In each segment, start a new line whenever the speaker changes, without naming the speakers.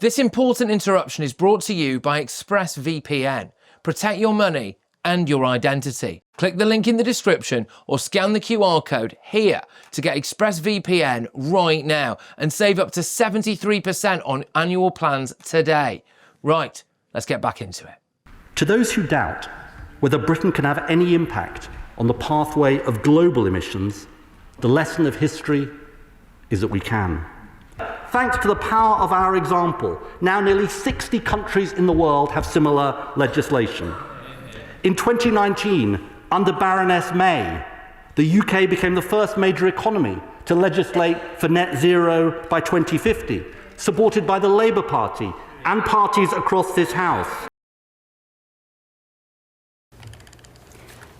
This important interruption is brought to you by ExpressVPN. Protect your money and your identity. Click the link in the description or scan the QR code here to get ExpressVPN right now and save up to 73% on annual plans today. Right, let's get back into it.
To those who doubt whether Britain can have any impact on the pathway of global emissions, the lesson of history is that we can. Thanks to the power of our example, now nearly 60 countries in the world have similar legislation. In 2019, under Baroness May, the UK became the first major economy to legislate for net zero by 2050, supported by the Labour Party and parties across this House.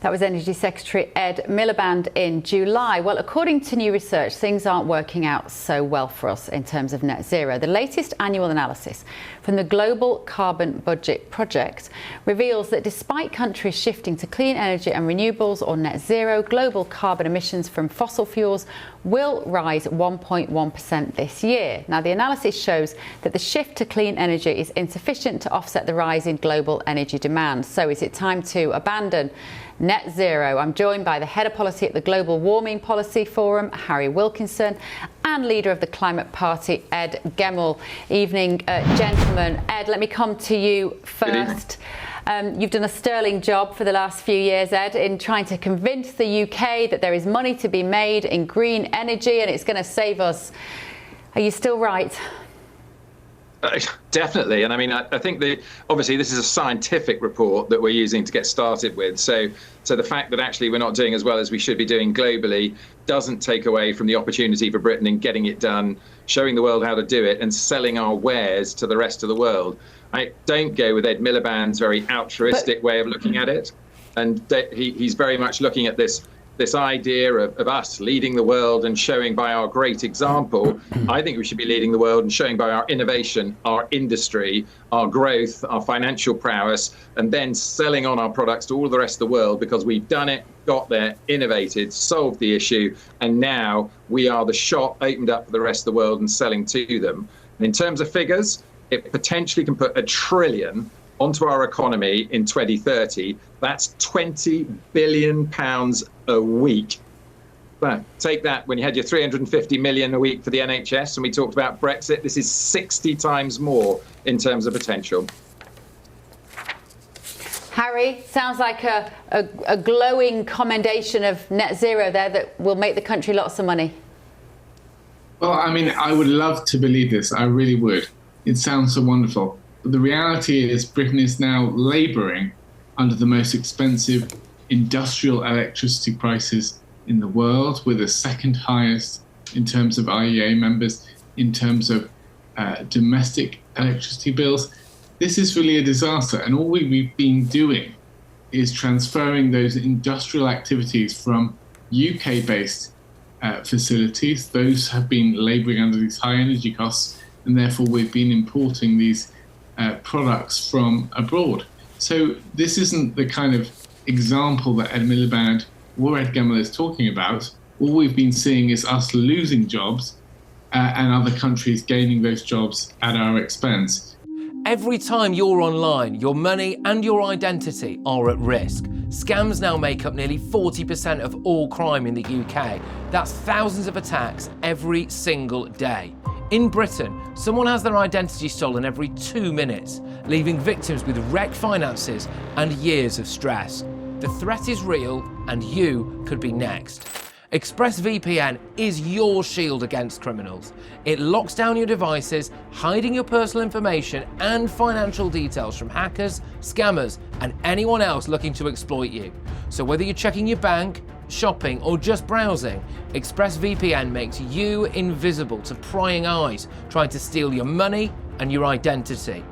That was Energy Secretary Ed Miliband in July. Well, according to new research, things aren't working out so well for us in terms of net zero. The latest annual analysis from the Global Carbon Budget Project reveals that despite countries shifting to clean energy and renewables or net zero, global carbon emissions from fossil fuels will rise 1.1% this year. Now, the analysis shows that the shift to clean energy is insufficient to offset the rise in global energy demand. So is it time to abandon net zero? I'm joined by the head of policy at the Global Warming Policy Forum, Harry Wilkinson, and leader of the Climate Party, Ed Gemell. Evening, gentlemen. Ed, let me come to you first. You've done a sterling job for the last few years, Ed, in trying to convince the UK that there is money to be made in green energy and it's going to save us. Are you still right?
Definitely. And I mean, I think obviously this is a scientific report that we're using to get started with. So the fact that actually we're not doing as well as we should be doing globally doesn't take away from the opportunity for Britain in getting it done, showing the world how to do it and selling our wares to the rest of the world. I don't go with Ed Miliband's very altruistic way of looking at it. And he's very much looking at this idea of us leading the world and showing by our great example. I think we should be leading the world and showing by our innovation, our industry, our growth, our financial prowess, and then selling on our products to all the rest of the world because we've done it, got there, innovated, solved the issue, and now we are the shop opened up for the rest of the world and selling to them. And in terms of figures, it potentially can put £1 trillion onto our economy in 2030. That's £20 billion a week. But take that when you had your 350 million a week for the NHS and we talked about Brexit. This is 60 times more in terms of potential.
Harry, sounds like a glowing commendation of net zero there that will make the country lots of money.
Well, I mean, I would love to believe this. I really would. It sounds so wonderful. But the reality is Britain is now labouring under the most expensive industrial electricity prices in the world. We're the second highest in terms of IEA members, in terms of domestic electricity bills. This is really a disaster. And all we've been doing is transferring those industrial activities from UK-based facilities. Those have been labouring under these high energy costs, and therefore we've been importing these products from abroad. So this isn't the kind of example that Ed Miliband or Ed Gemell is talking about. All we've been seeing is us losing jobs and other countries gaining those jobs at our expense.
Every time you're online, your money and your identity are at risk. Scams now make up nearly 40% of all crime in the UK. That's thousands of attacks every single day. In Britain, someone has their identity stolen every 2 minutes, leaving victims with wrecked finances and years of stress. The threat is real, and you could be next. ExpressVPN is your shield against criminals. It locks down your devices, hiding your personal information and financial details from hackers, scammers, and anyone else looking to exploit you. So whether you're checking your bank, shopping, or just browsing, ExpressVPN makes you invisible to prying eyes trying to steal your money and your identity.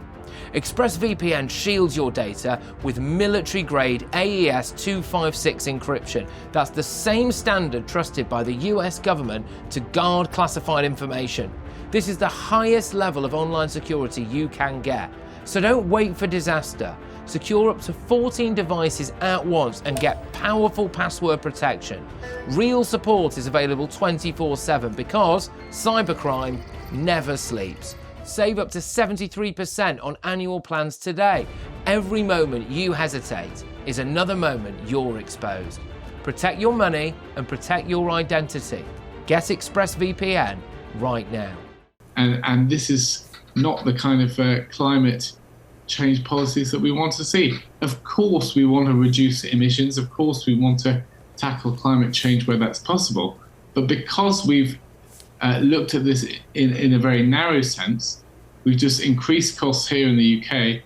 ExpressVPN shields your data with military-grade AES 256 encryption. That's the same standard trusted by the US government to guard classified information. This is the highest level of online security you can get. So don't wait for disaster. Secure up to 14 devices at once and get powerful password protection. Real support is available 24/7 because cybercrime never sleeps. Save up to 73% on annual plans today. Every moment you hesitate is another moment you're exposed. Protect your money and protect your identity. Get ExpressVPN right now.
And this is not the kind of climate change policies that we want to see. Of course, we want to reduce emissions. Of course, we want to tackle climate change where that's possible. But because we've looked at this in a very narrow sense, we've just increased costs here in the UK,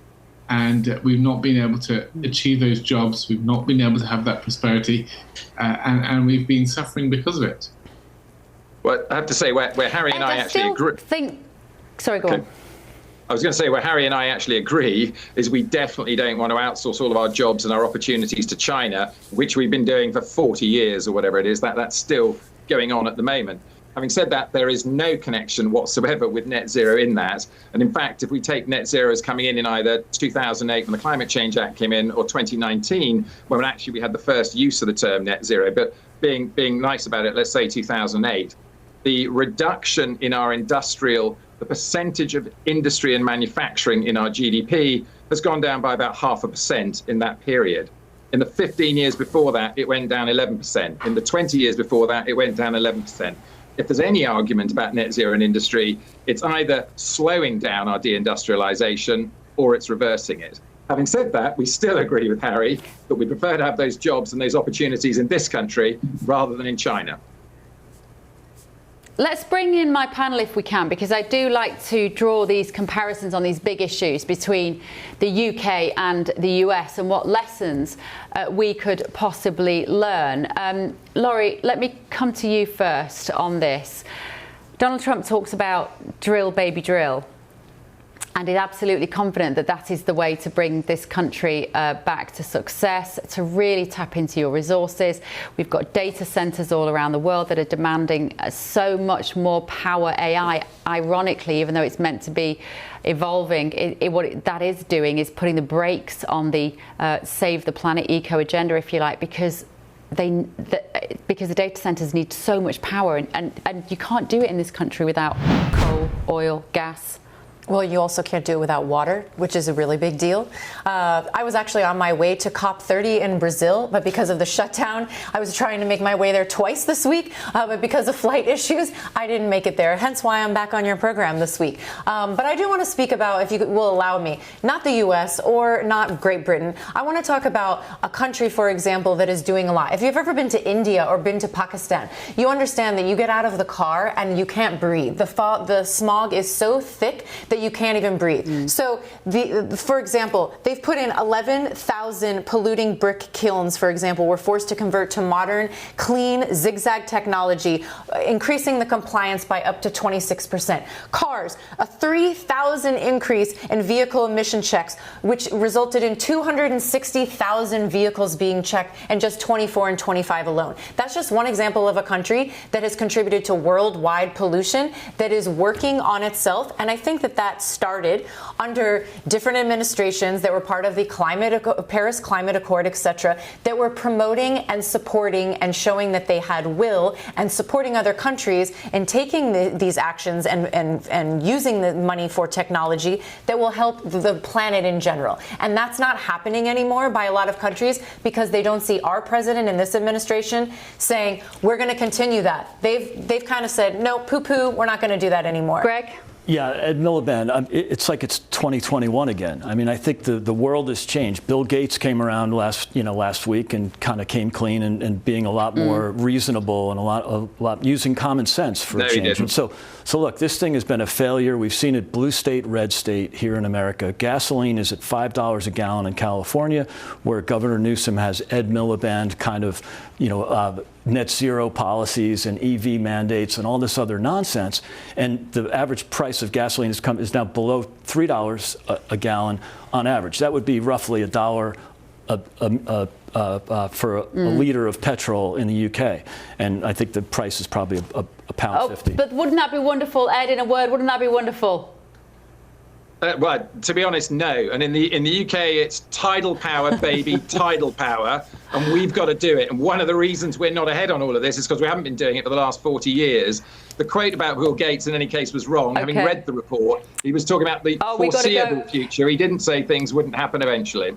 and we've not been able to achieve those jobs. We've not been able to have that prosperity, and we've been suffering because of it.
Well, I have to say, where Harry and I actually agree.
Sorry, go on.
I was going to say, where Harry and I actually agree is we definitely don't want to outsource all of our jobs and our opportunities to China, which we've been doing for 40 years or whatever it is. That's still going on at the moment. Having said that, there is no connection whatsoever with net zero in that. And in fact, if we take net zero as coming in either 2008 when the Climate Change Act came in, or 2019, when actually we had the first use of the term net zero, but being nice about it, let's say 2008, the reduction in our the percentage of industry and manufacturing in our GDP has gone down by about 0.5% in that period. In the 15 years before that, it went down 11%. In the 20 years before that, it went down 11%. If there's any argument about net zero in industry, it's either slowing down our deindustrialization or it's reversing it. Having said that, we still agree with Harry that we prefer to have those jobs and those opportunities in this country rather than in China.
Let's bring in my panel if we can, because I do like to draw these comparisons on these big issues between the UK and the US and what lessons we could possibly learn. Laurie, let me come to you first on this. Donald Trump talks about drill, baby, drill, and is absolutely confident that that is the way to bring this country back to success, to really tap into your resources. We've got data centers all around the world that are demanding so much more power. AI, ironically, even though it's meant to be evolving, what that is doing is putting the brakes on the save the planet eco agenda, if you like, because the data centers need so much power, and you can't do it in this country without coal, oil, gas.
Well, you also can't do it without water, which is a really big deal. I was actually on my way to COP30 in Brazil, but because of the shutdown, I was trying to make my way there twice this week, but because of flight issues, I didn't make it there, hence why I'm back on your program this week. But I do want to speak about, if you will allow me, not the US or not Great Britain. I want to talk about a country, for example, that is doing a lot. If you've ever been to India or been to Pakistan, you understand that you get out of the car and you can't breathe. The smog is so thick that you can't even breathe. So, for example, they've put in 11,000 polluting brick kilns, for example, were forced to convert to modern, clean, zigzag technology, increasing the compliance by up to 26%. Cars, a 3,000 increase in vehicle emission checks, which resulted in 260,000 vehicles being checked in just 24 and 25 alone. That's just one example of a country that has contributed to worldwide pollution, that is working on itself, and I think that started under different administrations that were part of the Paris Climate Accord, etc., that were promoting and supporting and showing that they had will and supporting other countries and taking these actions and using the money for technology that will help the planet in general. And that's not happening anymore by a lot of countries because they don't see our president in this administration saying, we're going to continue that. They've kind of said, no, poo-poo, we're not going to do that anymore.
Greg?
Yeah, Ed Miliband, it's like it's 2021 again. I mean, I think the world has changed. Bill Gates came around last week and kind of came clean and being a lot more reasonable and a lot using common sense for a change. And so look, this thing has been a failure. We've seen it blue state, red state here in America. Gasoline is at $5 a gallon in California, where Governor Newsom has Ed Miliband kind of, net zero policies and EV mandates and all this other nonsense. And the average price of gasoline is now below $3 a gallon on average. That would be roughly $1 for a liter of petrol in the UK. And I think the price is probably £1.50.
But wouldn't that be wonderful, Ed, in a word, wouldn't that be wonderful?
Well, to be honest, no. And in the UK, it's tidal power, baby, tidal power, and we've got to do it. And one of the reasons we're not ahead on all of this is because we haven't been doing it for the last 40 years. The quote about Bill Gates, in any case, was wrong.
Okay.
Having read the report, he was talking about the foreseeable future. He didn't say things wouldn't happen eventually.